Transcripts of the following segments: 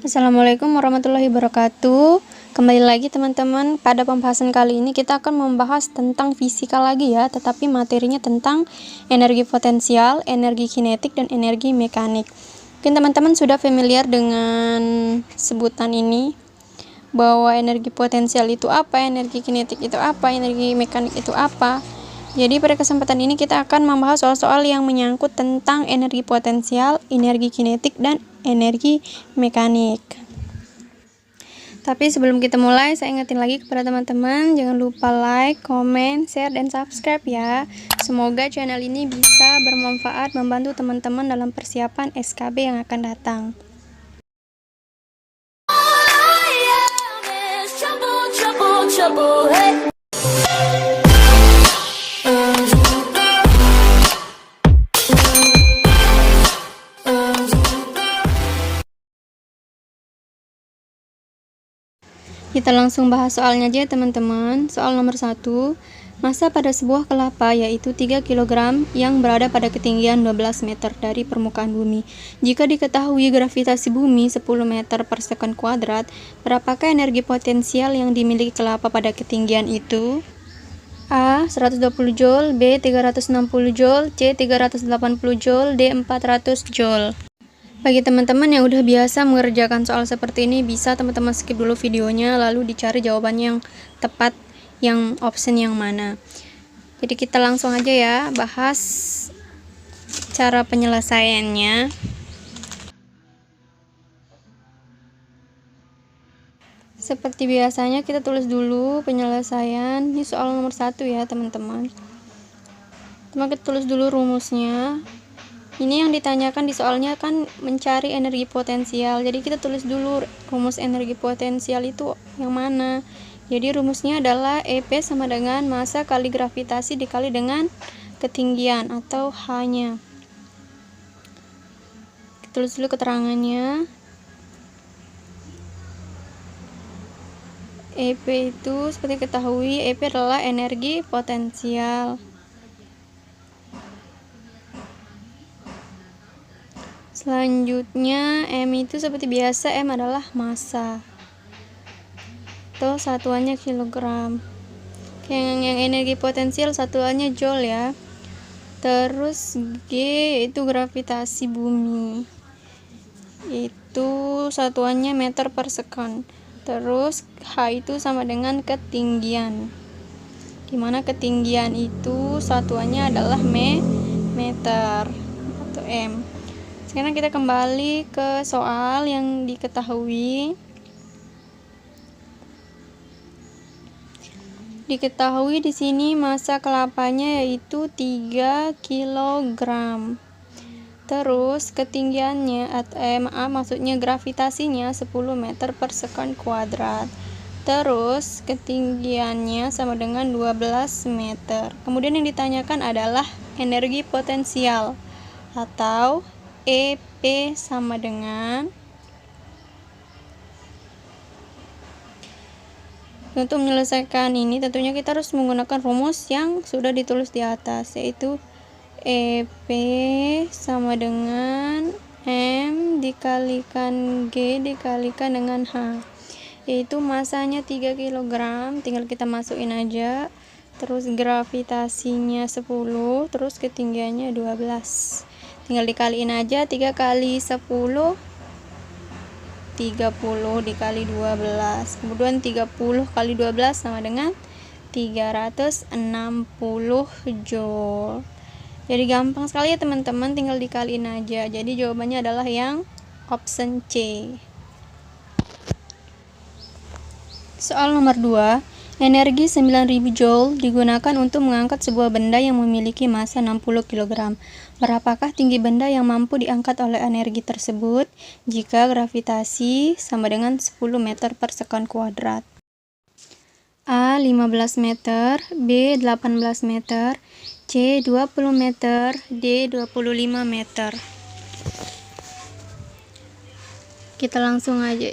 Assalamualaikum warahmatullahi wabarakatuh. Kembali lagi teman-teman, pada pembahasan kali ini kita akan membahas tentang fisika lagi ya, tetapi materinya tentang energi potensial, energi kinetik, dan energi mekanik. Mungkin teman-teman sudah familiar dengan sebutan ini, bahwa energi potensial itu apa, energi kinetik itu apa, energi mekanik itu apa. Jadi pada kesempatan ini kita akan membahas soal-soal yang menyangkut tentang energi potensial, energi kinetik, dan energi mekanik. Tapi sebelum kita mulai, saya ingetin lagi kepada teman-teman, jangan lupa like, komen, share, dan subscribe ya. Semoga channel ini bisa bermanfaat membantu teman-teman dalam persiapan SKB yang akan datang. Kita langsung bahas soalnya aja teman-teman. Soal nomor 1, massa pada sebuah kelapa yaitu 3 kg yang berada pada ketinggian 12 meter dari permukaan bumi. Jika diketahui gravitasi bumi 10 meter per sekon kuadrat, berapakah energi potensial yang dimiliki kelapa pada ketinggian itu? A. 120 Joule, B. 360 Joule, C. 380 Joule, D. 400 Joule. Bagi teman-teman yang udah biasa mengerjakan soal seperti ini, bisa teman-teman skip dulu videonya lalu dicari jawabannya yang tepat, yang option yang mana. Jadi kita langsung aja ya bahas cara penyelesaiannya. Seperti biasanya kita tulis dulu penyelesaian. Ini soal nomor 1 ya teman-teman. Kita tulis dulu rumusnya. Ini yang ditanyakan di soalnya kan mencari energi potensial. Jadi kita tulis dulu rumus energi potensial itu yang mana. Jadi rumusnya adalah EP sama dengan massa kali gravitasi dikali dengan ketinggian atau H-nya. Kita tulis dulu keterangannya. EP itu seperti diketahui, EP adalah energi potensial. Selanjutnya M itu seperti biasa, M adalah massa atau satuannya kilogram. Yang energi potensial satuannya joule ya. Terus G itu gravitasi bumi, itu satuannya meter per sekon. Terus H itu sama dengan ketinggian, dimana ketinggian itu satuannya adalah meter atau M. Sekarang kita kembali ke soal yang diketahui. Diketahui di sini massa kelapanya yaitu 3 kg. Terus ketinggiannya maksudnya gravitasinya 10 meter per sekon kuadrat. Terus ketinggiannya sama dengan 12 meter. Kemudian yang ditanyakan adalah energi potensial atau EP sama dengan, untuk menyelesaikan ini tentunya kita harus menggunakan rumus yang sudah ditulis di atas, yaitu EP sama dengan M dikalikan G dikalikan dengan H, yaitu massanya 3 kg, tinggal kita masukin aja. Terus gravitasinya 10, terus ketinggiannya 12. Tinggal dikaliin aja, 3 kali 10 30 dikali 12, kemudian 30 kali 12 sama dengan 360 Joule. Jadi gampang sekali ya teman-teman, tinggal dikaliin aja. Jadi jawabannya adalah yang option C. Soal nomor 2, energi 9000 Joule digunakan untuk mengangkat sebuah benda yang memiliki massa 60 kg. Berapakah tinggi benda yang mampu diangkat oleh energi tersebut jika gravitasi sama dengan 10 meter per sekon kuadrat? A. 15 meter, B. 18 meter, C. 20 meter, D. 25 meter. Kita langsung aja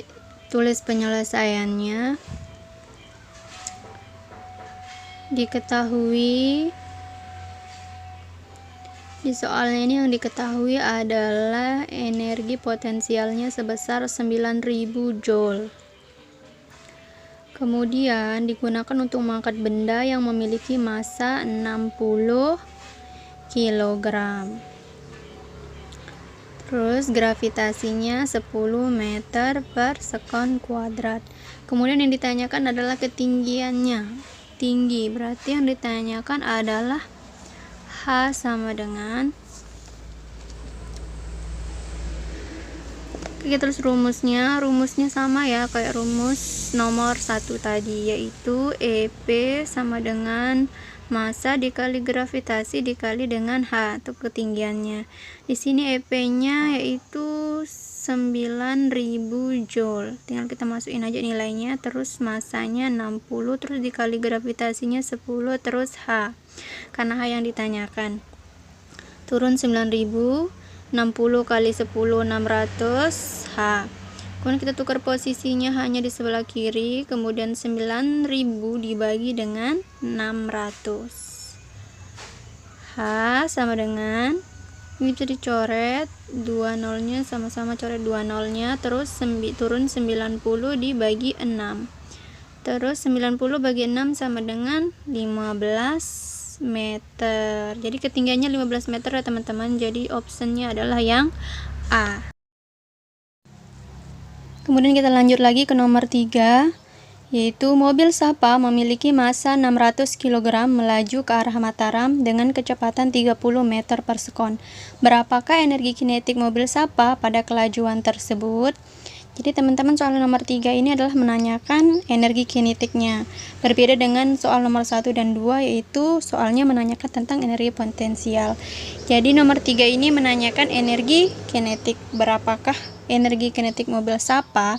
tulis penyelesaiannya. Diketahui Di soalnya ini yang diketahui adalah energi potensialnya sebesar 9000 Joule. Kemudian digunakan untuk mengangkat benda yang memiliki massa 60 kg. Terus gravitasinya 10 meter per sekon kuadrat. Kemudian yang ditanyakan adalah ketinggiannya. Tinggi, berarti yang ditanyakan adalah H sama dengan, oke, terus rumusnya sama ya kayak rumus nomor 1 tadi, yaitu EP sama dengan massa dikali gravitasi dikali dengan H untuk ketinggiannya. Di sini EP-nya yaitu 9000 Joule. Tinggal kita masukin aja nilainya, terus massanya 60, terus dikali gravitasinya 10, terus H. Karena H yang ditanyakan. Turun 9000, 60 kali 10 600 H. Kemudian kita tukar posisinya hanya di sebelah kiri, kemudian 9000 dibagi dengan 600. H sama dengan, ini bisa dicoret, 2 nolnya sama-sama coret 2 nolnya, terus turun 90 dibagi 6. Terus 90 bagi 6 sama dengan 15 meter. Jadi ketinggiannya 15 meter ya teman-teman. Jadi optionnya adalah yang A. Kemudian kita lanjut lagi ke nomor 3, yaitu mobil Sapa memiliki massa 600 kg melaju ke arah Mataram dengan kecepatan 30 meter per sekon. Berapakah energi kinetik mobil Sapa pada kelajuan tersebut? Jadi teman-teman, soal nomor 3 ini adalah menanyakan energi kinetiknya. Berbeda dengan soal nomor 1 dan 2, yaitu soalnya menanyakan tentang energi potensial. Jadi nomor 3 ini menanyakan energi kinetik. Berapakah energi kinetik mobil Sapa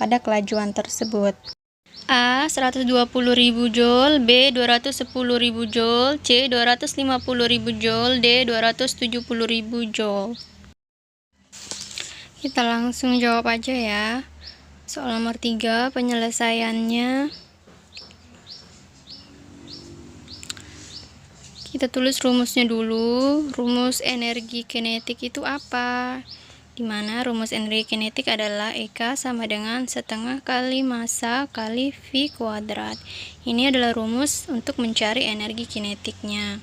pada kelajuan tersebut? A. 120.000 Joule, B. 210.000 Joule, C. 250.000 Joule, D. 270.000 Joule. Kita langsung jawab aja ya. Soal nomor 3 penyelesaiannya. Kita tulis rumusnya dulu. Rumus energi kinetik itu apa? Dimana rumus energi kinetik adalah EK sama dengan setengah kali massa kali V kuadrat. Ini adalah rumus untuk mencari energi kinetiknya.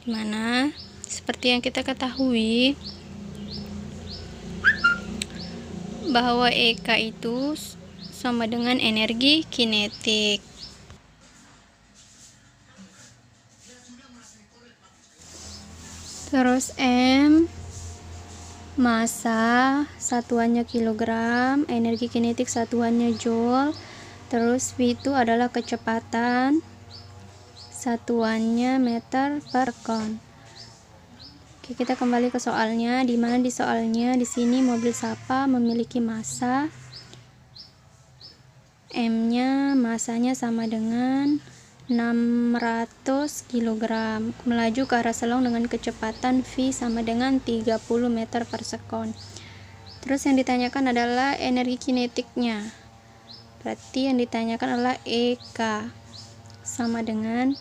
Dimana seperti yang kita ketahui bahwa EK itu sama dengan energi kinetik. Terus M massa satuannya kilogram, energi kinetik satuannya joule. Terus V itu adalah kecepatan, satuannya meter per kon. Oke, kita kembali ke soalnya, di mana di soalnya di sini mobil Sapa memiliki massa, M-nya massanya sama dengan 600 kg, melaju ke arah Selong dengan kecepatan V sama dengan 30 meter per sekon. Terus yang ditanyakan adalah energi kinetiknya. Berarti yang ditanyakan adalah EK sama dengan,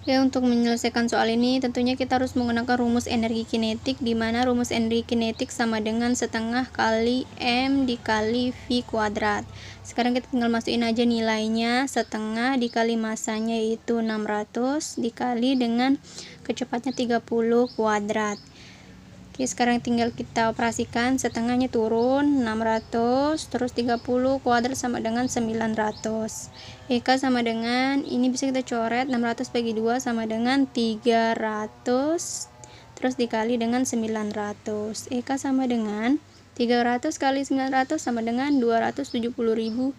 ya, untuk menyelesaikan soal ini tentunya kita harus menggunakan rumus energi kinetik, di mana rumus energi kinetik sama dengan setengah kali M dikali V kuadrat. Sekarang kita tinggal masukin aja nilainya, setengah dikali massanya yaitu 600 dikali dengan kecepatnya 30 kuadrat. Oke, sekarang tinggal kita operasikan, setengahnya turun 600, terus 30 kuadrat sama dengan 900. EK sama dengan, ini bisa kita coret, 600 bagi 2 sama dengan 300, terus dikali dengan 900. EK sama dengan 300 kali 900 sama dengan 270.000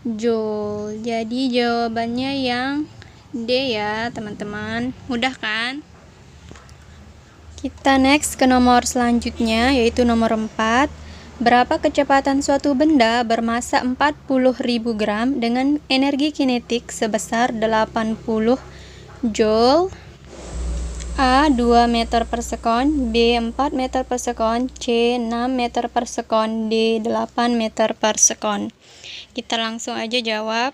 Joule. Jadi jawabannya yang D ya teman-teman. Mudah kan? Kita next ke nomor selanjutnya, yaitu nomor 4. Berapa kecepatan suatu benda bermassa 40.000 gram dengan energi kinetik sebesar 80 Joule? A. 2 meter per sekon, B. 4 meter per sekon, C. 6 meter per sekon, D. 8 meter per sekon. Kita langsung aja jawab.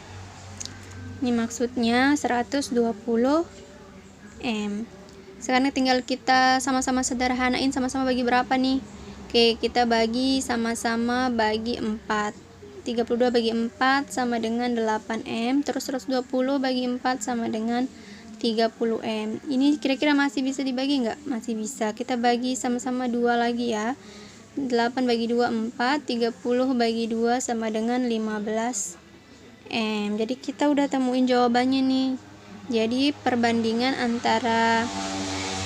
Ini maksudnya 120 M. Sekarang tinggal kita sama-sama sederhanain, sama-sama bagi berapa nih? Oke, kita bagi sama-sama bagi 4. 32 bagi 4 sama dengan 8 M. Terus 120 bagi 4 sama dengan 30 M. Ini kira-kira masih bisa dibagi nggak? Masih bisa. Kita bagi sama-sama 2 lagi ya. 8 bagi 2 4, 30 bagi 2 sama dengan 15 M. Jadi kita udah temuin jawabannya nih. Jadi perbandingan antara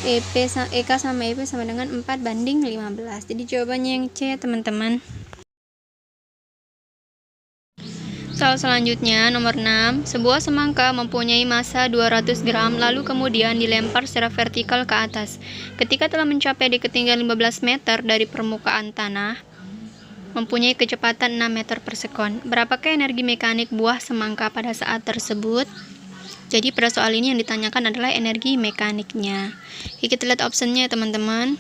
EK sama EP sama dengan 4:15. Jadi jawabannya yang C, teman-teman. Soal selanjutnya, nomor 6. Sebuah semangka mempunyai massa 200 gram, lalu kemudian dilempar secara vertikal ke atas. Ketika telah mencapai di ketinggian 15 meter dari permukaan tanah, mempunyai kecepatan 6 meter per sekon. Berapakah energi mekanik buah semangka pada saat tersebut? Jadi pada soal ini yang ditanyakan adalah energi mekaniknya. Oke, kita lihat optionnya ya teman-teman.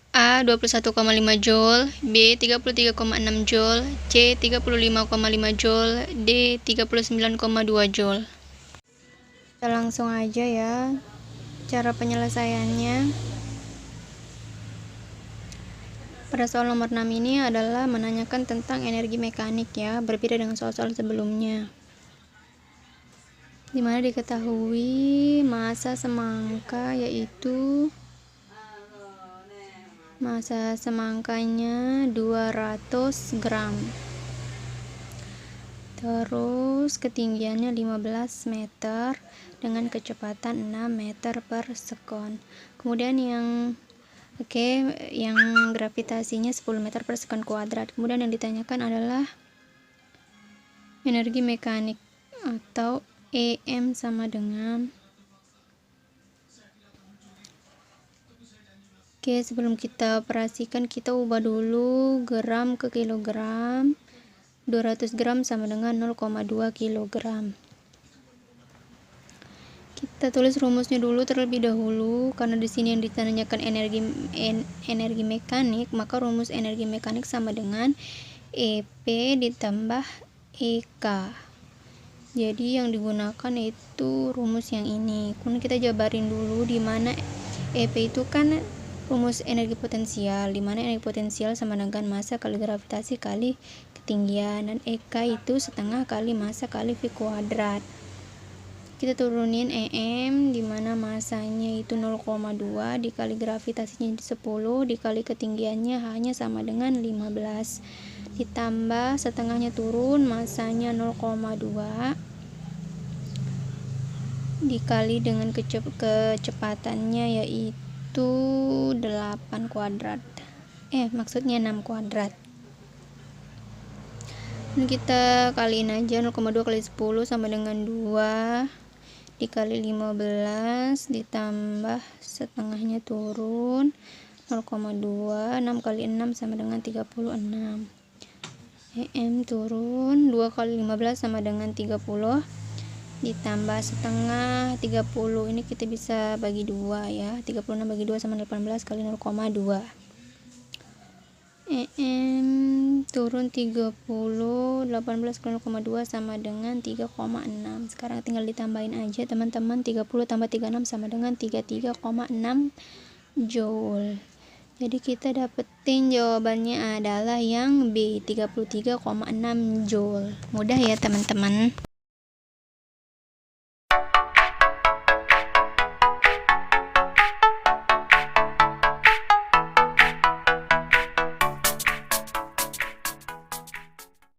A 21,5 Joule, B 33,6 Joule, C 35,5 Joule, D 39,2 Joule. Kita langsung aja ya cara penyelesaiannya. Pada soal nomor 6 ini adalah menanyakan tentang energi mekanik ya, berbeda dengan soal-soal sebelumnya. Dimana diketahui massa semangka yaitu massa semangkanya 200 gram. Terus ketinggiannya 15 meter dengan kecepatan 6 meter per sekon. Kemudian yang gravitasinya 10 meter per sekon kuadrat. Kemudian yang ditanyakan adalah energi mekanik atau EM sama dengan sebelum kita operasikan kita ubah dulu gram ke kilogram. 200 gram sama dengan 0,2 kilogram. Kita tulis rumusnya dulu terlebih dahulu karena di sini yang ditanyakan energi mekanik, maka rumus energi mekanik sama dengan EP ditambah EK. Jadi yang digunakan itu rumus yang ini. Kemudian kita jabarin dulu di mana EP itu kan rumus energi potensial, di mana energi potensial sama dengan massa kali gravitasi kali ketinggian, dan EK itu setengah kali massa kali V kuadrat. Kita turunin EM di mana massanya itu 0,2 dikali gravitasinya 10 dikali ketinggiannya hanya sama dengan 15. Ditambah setengahnya turun, massanya 0,2 dikali dengan kecepatannya yaitu 8 kuadrat. Maksudnya 6 kuadrat. Dan kita kaliin aja 0,2 kali 10 sama dengan 2 dikali 15 ditambah setengahnya turun 0,2, 6 kali 6 sama dengan 36. EM turun 2 kali 15 sama dengan 30 ditambah setengah 30, ini kita bisa bagi 2 ya, 36 bagi 2 sama 18 kali 0,2. EM turun 30, 18 kali 0,2 sama dengan 3,6. Sekarang tinggal ditambahin aja teman-teman, 30 tambah 36 sama dengan 33,6 Joule. Jadi kita dapetin jawabannya adalah yang B, 33,6 Joule. Mudah ya teman-teman.